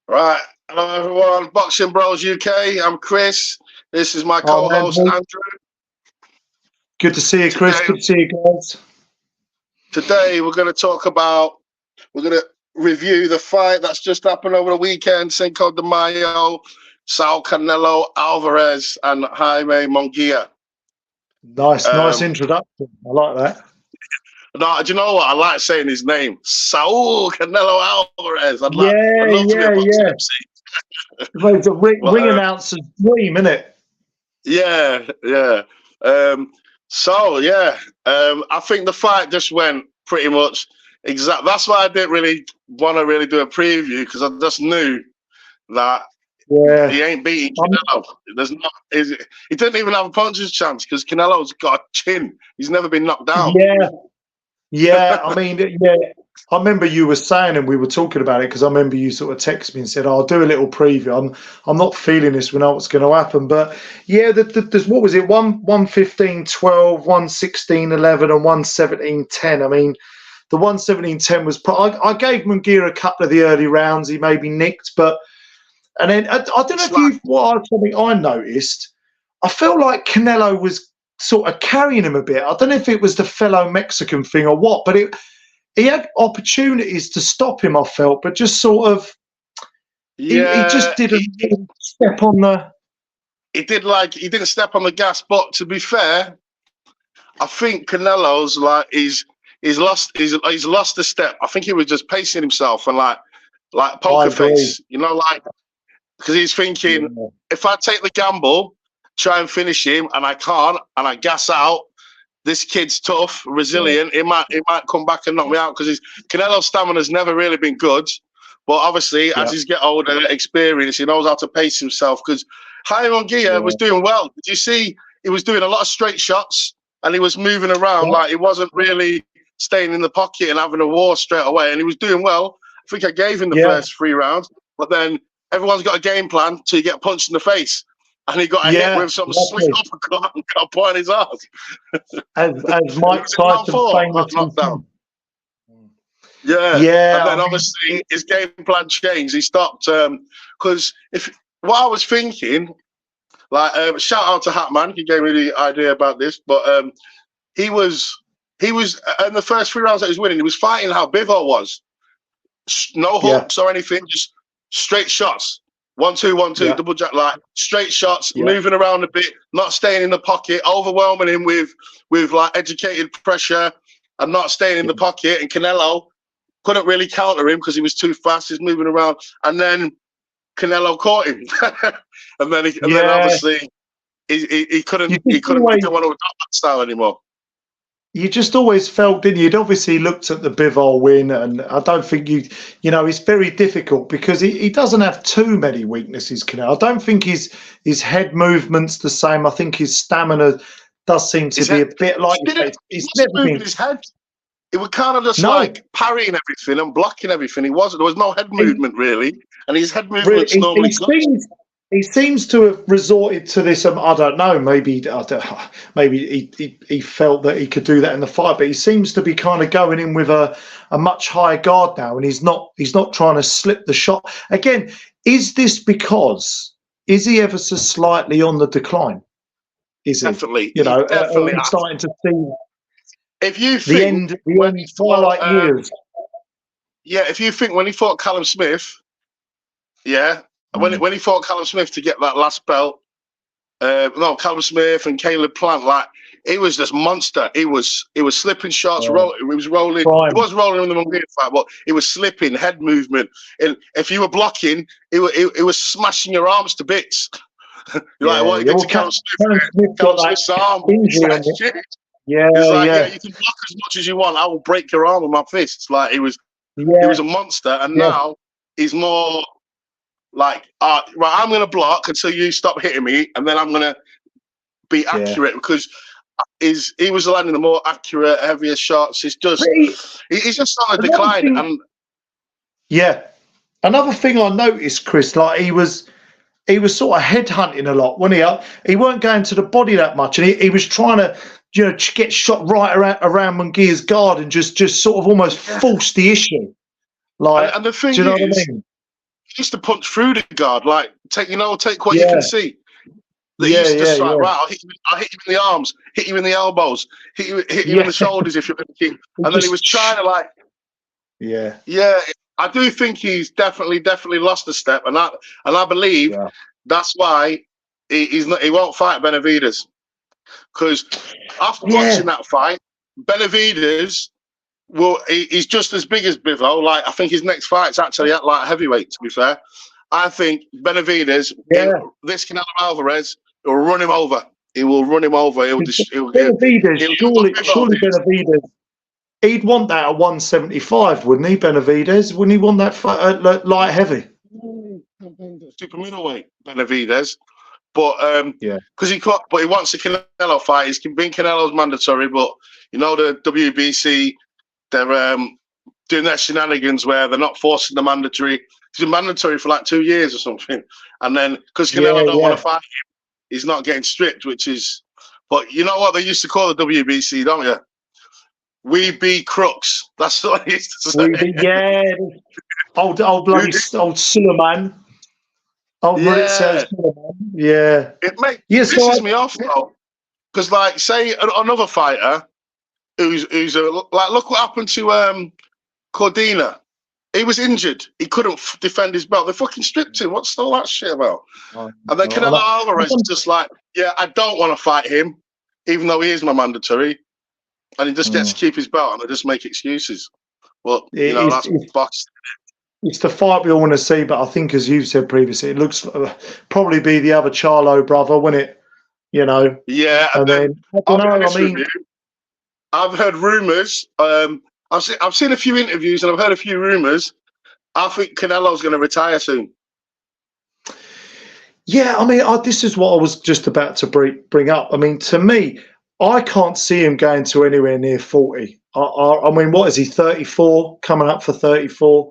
Right. Hello, everyone. Boxing Bros UK. I'm Chris. This is my Oh, man, co-host, mate. Andrew. Good to see you, Chris. Good to see you guys. Today, we're going to review the fight that's just happened over the weekend, Cinco de Mayo, Saul Canelo Alvarez and Jaime Munguia. Nice introduction. I like that. No, do you know what? I like saying his name, Saul Canelo Alvarez. I'd love to be a boxing MC. Well, it's a ring announcer's dream, isn't it? Yeah. I think the fight just went pretty much exact. That's why I didn't really want to really do a preview, because I just knew that he ain't beating Canelo. He didn't even have a puncher's chance because Canelo's got a chin. He's never been knocked down. Yeah. I mean, I remember you were saying, and we were talking about it, because I remember you sort of texted me and said, I'll do a little preview. I'm not feeling this. We know what's going to happen. But yeah, there's what was it? 115-12, 116-11, and 117-10. I mean, the 117-10 was. I gave Munguia a couple of the early rounds. He maybe nicked, and then I don't know if something I noticed. I felt like Canelo was sort of carrying him a bit. I don't know if it was the fellow Mexican thing or what, but he had opportunities to stop him, I felt, but just sort of he just didn't step on the. He didn't step on the gas. But to be fair, I think Canelo's he's lost a step. I think he was just pacing himself and like poker face, because he's thinking, if I take the gamble, try and finish him, and I can't, and I gas out, this kid's tough, resilient. He might come back and knock me out, because Canelo's stamina's never really been good. But obviously, as he's get older, experience, he knows how to pace himself. Because Jaime Munguia was doing well. Did you see? He was doing a lot of straight shots, and he was moving around like he wasn't really staying in the pocket and having a war straight away. And he was doing well. I think I gave him the first 3 rounds, but then everyone's got a game plan till you get punched in the face. And he got a hit with some slick uppercut and got a point in his ass. As Mike Tyson knocked down. Yeah. And then obviously his game plan changed. He stopped because what I was thinking, shout out to Hatman, he gave me the idea about this, but he was in the first 3 rounds that he was winning, he was fighting how Bivol was. No hooks or anything, just straight shots. 1-2, 1-2, double jack, straight shots, moving around a bit, not staying in the pocket, overwhelming him with educated pressure and not staying in the pocket. And Canelo couldn't really counter him because he was too fast. He's moving around, and then Canelo caught him, and then obviously he couldn't. He didn't want to adopt that style anymore. You just always felt, didn't you? You'd obviously looked at the Bivol win, and I don't think it's very difficult because he doesn't have too many weaknesses, Canelo. I don't think his head movement's the same. I think his stamina does seem to be a bit like he's never moving his head. It was kind of just like parrying everything and blocking everything. There was no head movement really, and his head movement's normally good. He seems to have resorted to this. I don't know. Maybe he felt that he could do that in the fight, but he seems to be kind of going in with a much higher guard now, and he's not trying to slip the shot again. Is this because is he ever so slightly on the decline? Is definitely? He? Definitely starting to see. If you think when he twilight years. Yeah, if you think when he fought Callum Smith, when he fought Callum Smith to get that last belt, Callum Smith and Caleb Plant, he was this monster. He was slipping shots, he was rolling. He was rolling in the Munguia fight, but he was slipping, head movement. And if you were blocking, he was smashing your arms to bits. What you did to Callum Smith? Callum Smith's arm. Yeah, you can block as much as you want. I will break your arm with my fists. He was a monster, and now he's more right, I'm going to block until you stop hitting me, and then I'm going to be accurate because he was landing the more accurate, heavier shots. He's just on a decline. Another thing I noticed, Chris, he was sort of headhunting a lot, wasn't he? He weren't going to the body that much, and he was trying to get shot right around Munguia's guard and just sort of almost force the issue. And the thing do you know what I mean? used to punch through the guard, like take what you can see. They used to just like, right, I'll hit you in the arms, hit you in the elbows, hit you in the shoulders if you're thinking. And then he was trying to like, yeah. I do think he's definitely lost a step, and I believe that's why he won't fight Benavidez, because after watching that fight, Benavidez he's just as big as Bivol. Like, I think his next fight's actually at light heavyweight, to be fair. I think Benavidez, this Canelo Alvarez, will run him over. He will run him over. Benavidez, surely Benavidez, he'd want that at 175, wouldn't he, Benavidez? Wouldn't he want that fight at light heavy? Super middleweight, Benavidez. But because he wants a Canelo fight. He's been Canelo's mandatory, but you know the WBC, they're doing their shenanigans where they're not forcing the mandatory. He's been mandatory for like 2 years or something, and then because Canelo don't want to fight him, he's not getting stripped. Which is, but you know what they used to call the WBC, don't you? We be crooks. That's what he used to say. Old bloody old Suleiman. It pisses me off though, because like say another fighter who's like, look what happened to Cordina. He was injured. He couldn't defend his belt. They fucking stripped him. What's all that shit about? And then Canelo Alvarez is just like, I don't want to fight him, even though he is my mandatory, and he just gets to keep his belt, and I just make excuses. Well, that's boxing. It's the fight we all want to see, but I think, as you've said previously, it looks probably be the other Charlo brother, wouldn't it? Yeah. And then I've heard rumours. I've seen a few interviews and I've heard a few rumours. I think Canelo's going to retire soon. Yeah, I mean, this is what I was just about to bring up. I mean, to me, I can't see him going to anywhere near 40. I mean, what is he, 34, coming up for 34?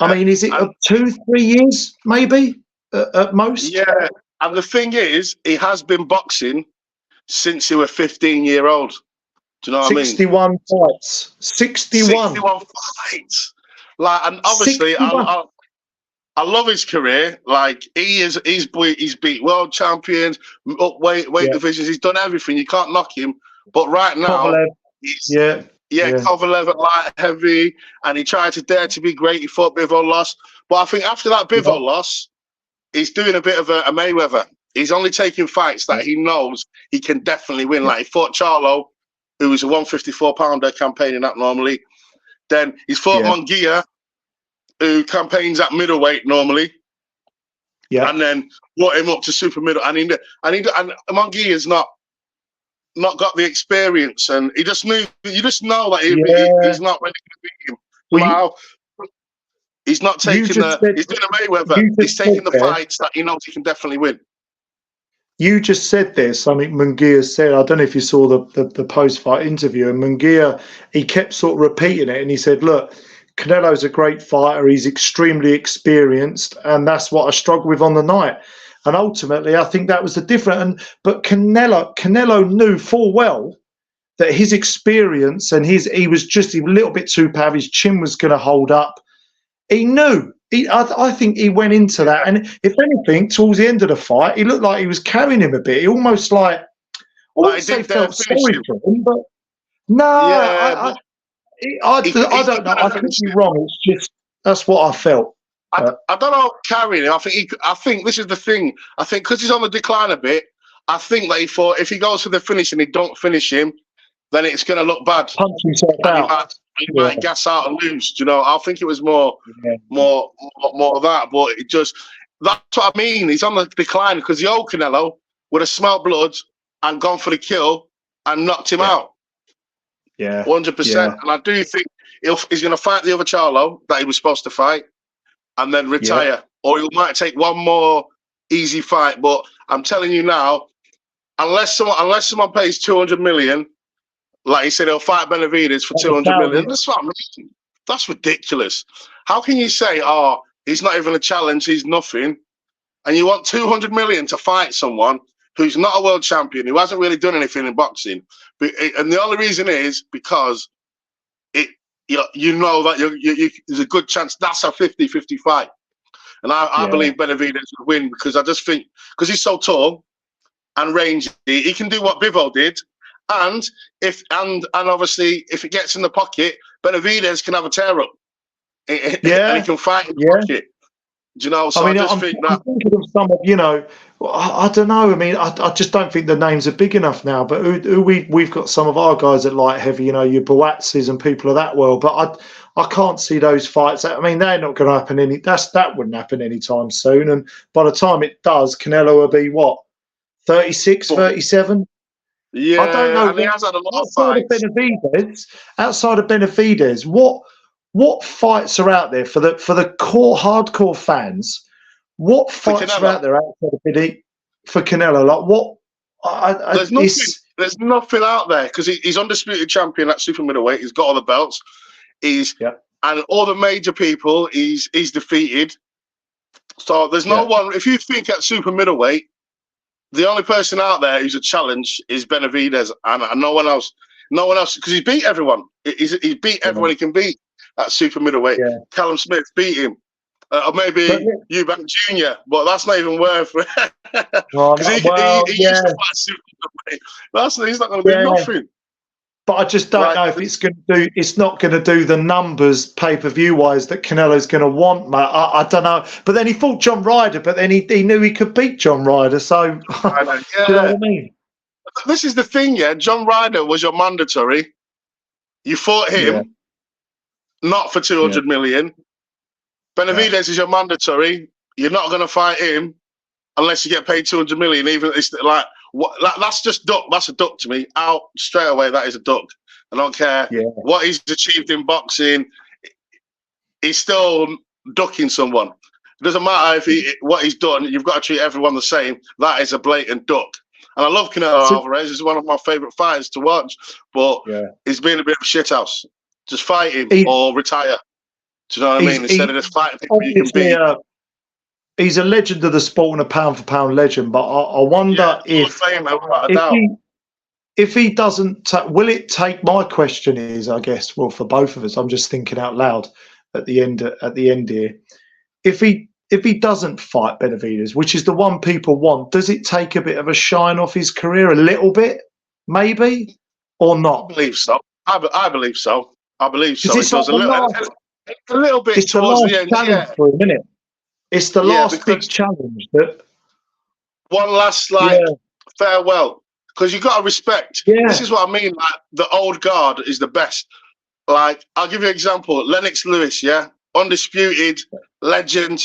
I mean, is it 2-3 years, maybe, at most? Yeah, and the thing is, he has been boxing since he was 15-year-old. Do you know what I mean? 61 fights. 61 fights. Like, and obviously, I love his career. Like, he's beat world champions, up weight divisions. He's done everything. You can't knock him. But right now, Kovalev at light heavy, and he tried to dare to be great. He fought Bivol, lost. But I think after that Bivol loss, he's doing a bit of a Mayweather. He's only taking fights that he knows he can definitely win. Like, he fought Charlo, who was a 154-pounder campaigning at normally. Then he's fought Munguia, who campaigns at middleweight normally. Yeah. And then brought him up to super middle. And Munguia's not got the experience, and he just knew. You just know that he's not ready to beat him. Wow. He's not taking he's doing a Mayweather. He's taking the fights that he knows he can definitely win. You just said this, something Munguia said. I don't know if you saw the post-fight interview, and Munguia, he kept sort of repeating it, and he said, look, Canelo's a great fighter. He's extremely experienced, and that's what I struggled with on the night. And ultimately, I think that was the difference. But Canelo knew full well that his experience and he was just a little bit too powerful. His chin was going to hold up. He knew. I think he went into that, and if anything, towards the end of the fight, he looked like he was carrying him a bit. He almost like, I wouldn't say felt sorry for him, but no, I don't know. I could be wrong. It's just that's what I felt. I don't know carrying him. I think this is the thing. I think because he's on the decline a bit, I think that he thought if he goes for the finish and he don't finish him, then it's going to look bad. Punch himself out. He might gas out and lose. You know, I think it was more of that. But it just that's what I mean. He's on the decline because the old Canelo would have smelt blood and gone for the kill and knocked him out. Yeah, 100%. And I do think he's going to fight the other Charlo that he was supposed to fight, and then retire, or he might take one more easy fight. But I'm telling you now, unless someone pays 200 million. Like he said, he'll fight Benavidez for 200 million. That's what I mean. That's ridiculous. How can you say, oh, he's not even a challenge, he's nothing, and you want 200 million to fight someone who's not a world champion, who hasn't really done anything in boxing? And the only reason is because you know that there's a good chance that's a 50-50 fight. And I believe Benavidez would win because I just think, because he's so tall and rangy, he can do what Bivol did. And obviously, if it gets in the pocket, Benavidez can have a tear up. And he can fight in the pocket. Do you know? So I just think that. I'm thinking of some of, I don't know. I mean, I just don't think the names are big enough now. But we've got some of our guys at light heavy, your Boatzis and people of that world. But I can't see those fights. I mean, they're not going to happen that wouldn't happen anytime soon. And by the time it does, Canelo will be what, 36, 37? Yeah, I don't know. And he has had a lot of fights. Outside of Benavidez, what fights are out there for the core hardcore fans? What fights are out there outside of Benavidez for Canelo? Like what? There's nothing out there because he's undisputed champion at super middleweight. He's got all the belts. And all the major people he's defeated. So there's no one. If you think at super middleweight, the only person out there who's a challenge is Benavidez, and no one else. No one else, because he's beat everyone. He's beat everyone he can beat at super middleweight. Yeah. Callum Smith beat him. Or maybe Eubank Jr., but that's not even worth it. Because he used to fight super middleweight. He's not going to do nothing. But I just don't know if it's not going to do the numbers pay-per-view wise that Canelo's going to want, mate. I don't know. But then he fought John Ryder, but then he knew he could beat John Ryder. So, do you know what I mean? This is the thing, John Ryder was your mandatory. You fought him, not for 200 million. Benavidez is your mandatory. You're not going to fight him unless you get paid 200 million. Even it's like that's just duck. That's a duck to me. Out straight away. That is a duck. I don't care what he's achieved in boxing. He's still ducking someone. It doesn't matter what he's done. You've got to treat everyone the same. That is a blatant duck. And I love Canelo Alvarez. He's one of my favourite fighters to watch. But he's been a bit of a shithouse. Just fight him or retire. Do you know what I mean? Instead of just fighting people you can beat. He's a legend of the sport and a pound-for-pound legend. But I wonder if he doesn't, will it take? My question is, I guess, well, for both of us, I'm just thinking out loud at the end here. If he doesn't fight Benavidez, which is the one people want, does it take a bit of a shine off his career, a little bit, maybe, or not? I believe so. I believe so. I believe so. It does a little bit towards the end. Challenge for a minute. It's the last big challenge. One last farewell, because you got to respect. This is what I mean. Like the old guard is the best. Like I'll give you an example. Lennox Lewis, undisputed legend.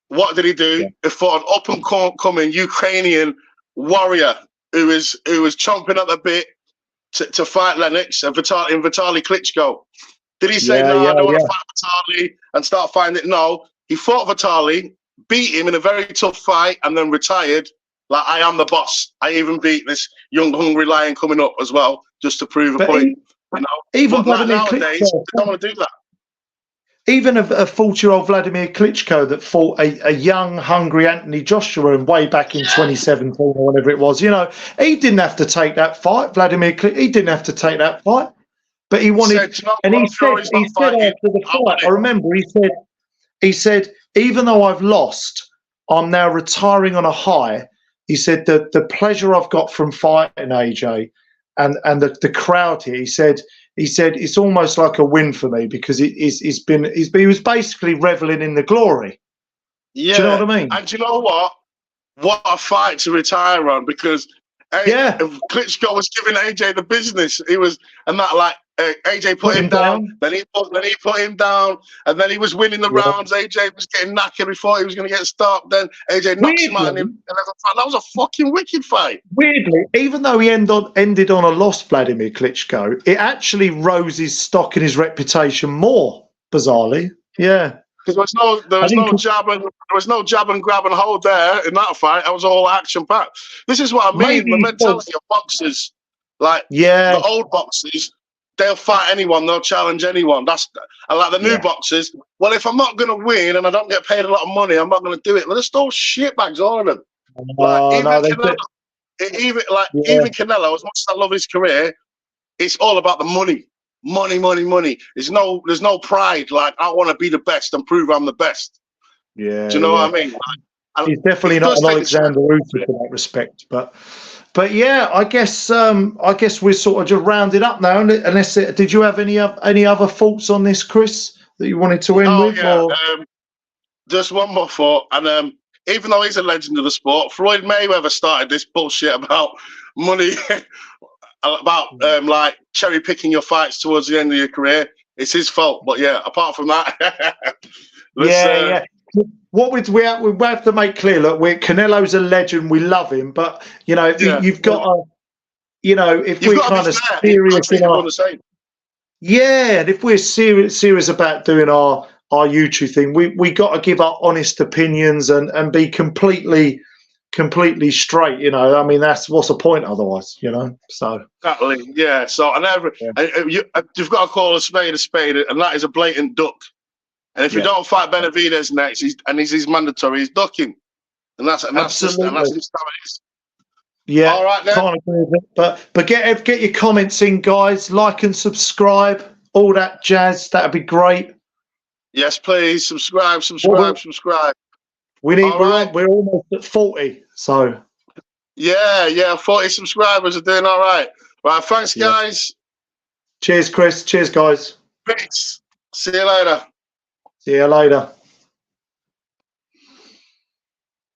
What did he do? He fought an up and coming Ukrainian warrior who was chomping at the bit to fight Lennox and Vitaly Klitschko. Did he say, no, I don't want to fight Vitaly and start fighting it? No. He fought Vitaly, beat him in a very tough fight, and then retired. Like, I am the boss. I even beat this young, hungry lion coming up as well, just to prove a point. Even nowadays, they don't want to do that. Even a 40-year-old Vladimir Klitschko that fought a young, hungry Anthony Joshua way back in 2017 or whatever it was, he didn't have to take that fight. Vladimir Klitschko, he didn't have to take that fight. But he wanted, he said after the fight, I remember he said, even though I've lost, I'm now retiring on a high. He said that the pleasure I've got from fighting AJ and the crowd here, he said it's almost like a win for me because he was basically reveling in the glory. Yeah. Do you know what I mean? And do you know what? What a fight to retire on, because Klitschko was giving AJ the business. He was, and that like AJ put him down. Then he put him down, and then he was winning the rounds. AJ was getting knackered before he was going to get stopped. Then AJ knocked him out, and that was a fucking wicked fight. Weirdly, even though he ended on a loss, Vladimir Klitschko, it actually rose his stock and his reputation more. Bizarrely, because there was no jab and grab and hold there in that fight. That was all action packed. This is what I mean. The mentality of boxers, like the old boxers, they'll fight anyone, they'll challenge anyone. That's like the new boxers. Well, if I'm not going to win and I don't get paid a lot of money, I'm not going to do it. Well, they're still shitbags, all of them. Even Canelo, as much as I love his career, it's all about the money. Money. There's no pride. Like, I want to be the best and prove I'm the best. Yeah, Do you know yeah. what I mean? And He's definitely he not does an take the strength. Alexander Usyk in that respect, but yeah, I guess we're sort of just rounded up now. Unless did you have any other thoughts on this, Chris, that you wanted to end Oh with? yeah. Or Just one more thought, and even though he's a legend of the sport, Floyd Mayweather started this bullshit about money, about like cherry picking your fights towards the end of your career. It's his fault. But yeah, apart from that, let's. yeah. What we have to make clear, look, Canelo's a legend. We love him, but you know, Yeah, you've got to, you know, if you've we're got to be kind of fair. You've got serious to treat in our, everyone the same. yeah, and if we're serious about doing our YouTube thing, we got to give our honest opinions and be completely straight. You know, I mean, that's what's the point otherwise, you know. So Exactly. Yeah. So you've got to call a spade, and that is a blatant duck. And if you don't fight Benavidez next, he's mandatory, he's ducking, and that's just how it is. Yeah, all right, then. can't agree with it. But get your comments in, guys. Like and subscribe, all that jazz. That'd be great. Yes, please subscribe. We need. All right. We're almost at 40. So Yeah. 40 subscribers are doing all right. Right. Thanks, guys. Cheers, Chris. Cheers, guys. Peace. See you later. See you later.